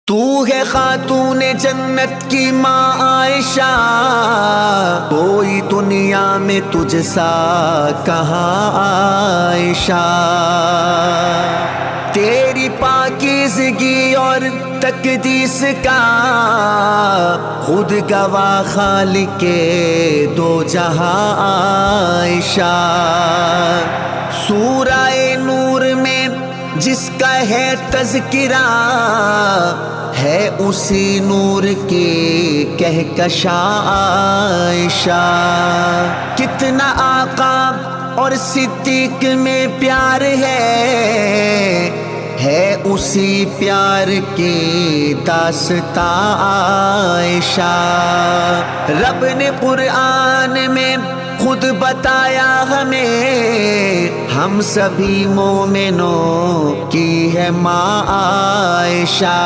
تو ہے خاتون جنت کی ماں عائشہ، کوئی دنیا میں تجھ سا کہاں عائشہ، تیری پاکیزگی اور تقدیس کا خود گواہ خالق دو جہاں عائشہ۔ سورہ نور میں جس کا ہے تذکرہ ہے اسی نور کی کہکشاں عائشہ۔ کتنا آقا اور صدیق میں پیار ہے اسی پیار کی داستاں عائشہ۔ رب نے قرآن میں خود بتایا ہمیں، ہم سبھی مومنوں کی ہے ماں عائشہ۔